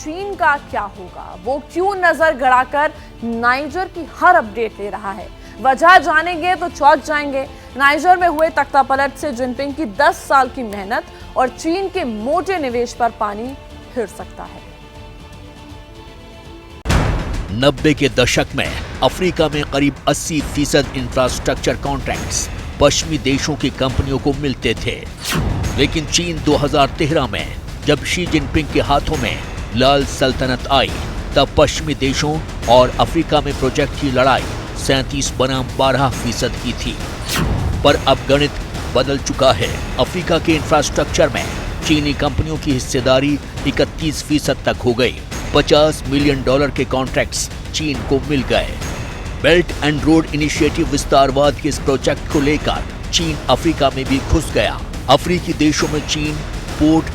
चीन का क्या होगा? वो क्यों नजर गड़ाकर नाइजर की हर अपडेट ले रहा है? वजह जानेंगे तो चौंक जाएंगे। नाइजर में हुए तख्तापलट से जिनपिंग की 10 साल की मेहनत और चीन के मोटे निवेश पर पानी फिर सकता है। 90 के दशक में अफ्रीका में करीब 80% इंफ्रास्ट्रक्चर कॉन्ट्रैक्ट्स पश्चिमी देशों की कंपनियों को मिलते थे, लेकिन चीन 2013 में जब शी जिनपिंग के हाथों में लाल सल्तनत आई, तब पश्चिमी देशों और अफ्रीका में प्रोजेक्ट की लड़ाई 37 बनाम 12% की थी। पर अब गणित बदल चुका है। अफ्रीका के इंफ्रास्ट्रक्चर में चीनी कंपनियों की हिस्सेदारी 31% तक हो गई। $50 मिलियन के कॉन्ट्रैक्ट्स चीन को मिल गए। बेल्ट एंड रोड इनिशिएटिव विस्तारवाद के इस प्रोजेक्ट को लेकर चीन अफ्रीका में भी घुस गया। अफ्रीकी देशों में चीन पोर्ट,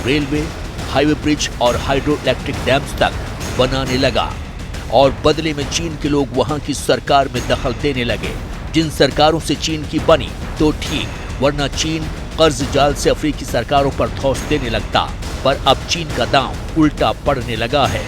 रेलवे, हाईवे ब्रिज और हाइड्रो इलेक्ट्रिक डैम्स तक बनाने लगा और बदले में चीन के लोग वहां की सरकार में दखल देने लगे। जिन सरकारों से चीन की बनी तो ठीक, वरना चीन कर्ज जाल से अफ्रीकी सरकारों पर ठोस देने लगता। पर अब चीन का दांव उल्टा पड़ने लगा है।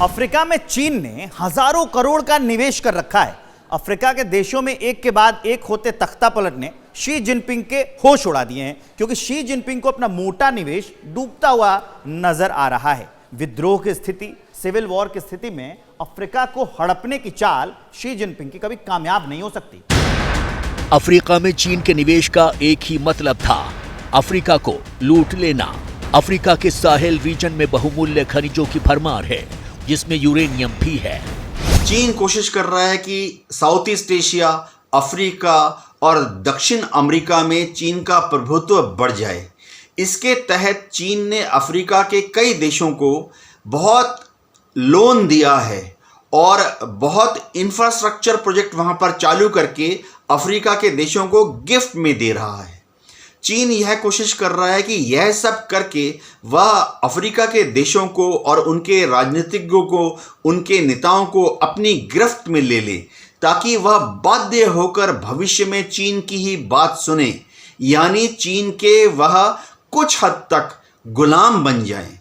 अफ्रीका में चीन ने हजारों करोड़ का निवेश कर रखा है। अफ्रीका के देशों में एक के बाद एक होते तख्तापलट ने शी जिनपिंग के होश उड़ा दिए हैं, क्योंकि शी जिनपिंग को अपना मोटा निवेश डूबता हुआ नजर आ रहा है। विद्रोह की स्थिति, सिविल वॉर की स्थिति में अफ्रीका को हड़पने की चाल शी जिनपिंग की कभी कामयाब नहीं हो सकती। अफ्रीका में चीन के निवेश का एक ही मतलब था, अफ्रीका को लूट लेना। अफ्रीका के साहेल रीजन में बहुमूल्य खनिजों की भरमार है, जिसमें यूरेनियम भी है। चीन कोशिश कर रहा है कि साउथ ईस्ट एशिया, अफ्रीका और दक्षिण अमेरिका में चीन का प्रभुत्व बढ़ जाए। इसके तहत चीन ने अफ्रीका के कई देशों को बहुत लोन दिया है और बहुत इंफ्रास्ट्रक्चर प्रोजेक्ट वहां पर चालू करके अफ्रीका के देशों को गिफ्ट में दे रहा है। चीन यह कोशिश कर रहा है कि यह सब करके वह अफ्रीका के देशों को और उनके राजनीतिज्ञों को, उनके नेताओं को अपनी गिरफ्त में ले ले, ताकि वह बाध्य होकर भविष्य में चीन की ही बात सुने, यानी चीन के वह कुछ हद तक गुलाम बन जाएं।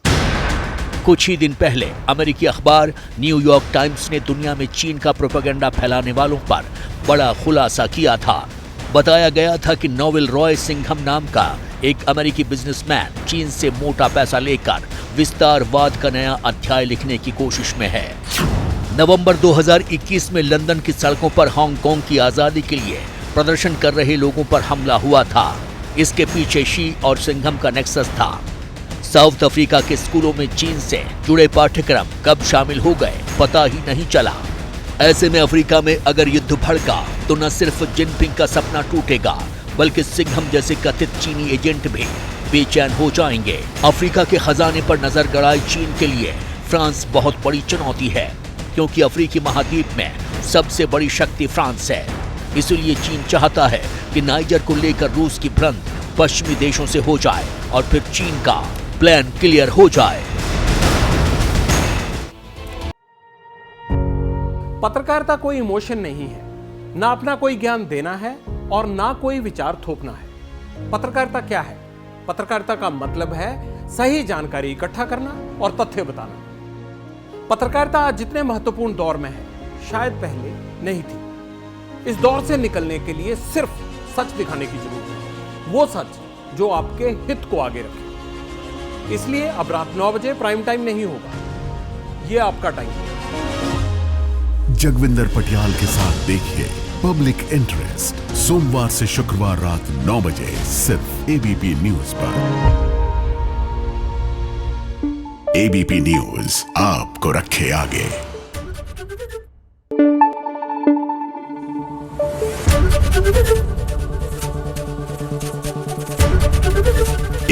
कुछ ही दिन पहले अमेरिकी अखबार न्यूयॉर्क टाइम्स ने दुनिया में चीन का प्रोपेगेंडा फैलाने वालों पर बड़ा खुलासा किया था। बताया गया था कि नोवेल रॉय सिंघम नाम का एक अमेरिकी बिजनेसमैन चीन से मोटा पैसा लेकर विस्तारवाद का नया अध्याय लिखने की कोशिश में है। नवंबर 2021 में लंदन की सड़कों पर हांगकांग की आजादी के लिए प्रदर्शन कर रहे लोगों पर हमला हुआ था। इसके पीछे शी और सिंघम का नेक्सस था। साउथ अफ्रीका के स्कूलों में चीन से जुड़े पाठ्यक्रम कब शामिल हो गए पता ही नहीं चला। ऐसे में अफ्रीका में अगर युद्ध भड़का तो न सिर्फ जिनपिंग का सपना टूटेगा, बल्कि सिंघम जैसे कथित चीनी एजेंट भी बेचैन हो जाएंगे। अफ्रीका के खजाने पर नजर गड़ाई चीन के लिए फ्रांस बहुत बड़ी चुनौती है, क्योंकि अफ्रीकी महाद्वीप में सबसे बड़ी शक्ति फ्रांस है। इसलिए चीन चाहता है कि नाइजर को लेकर रूस की भ्रंत पश्चिमी देशों से हो जाए और फिर चीन का प्लान क्लियर हो जाए। पत्रकारिता कोई इमोशन नहीं है, ना अपना कोई ज्ञान देना है और ना कोई विचार थोपना है। पत्रकारिता क्या है? पत्रकारिता का मतलब है सही जानकारी इकट्ठा करना और तथ्य बताना। पत्रकारिता आज जितने महत्वपूर्ण दौर में है, शायद पहले नहीं थी। इस दौर से निकलने के लिए सिर्फ सच दिखाने की जरूरत है, वो सच जो आपके हित को आगे रखे। इसलिए अब रात 9 बजे प्राइम टाइम नहीं होगा, ये आपका टाइम है। जगविंदर पटियाल के साथ देखिए पब्लिक इंटरेस्ट, सोमवार से शुक्रवार रात 9 बजे सिर्फ एबीपी न्यूज पर। एबीपी न्यूज आपको रखे आगे।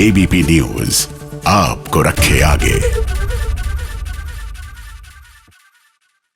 एबीपी न्यूज आपको रखे आगे।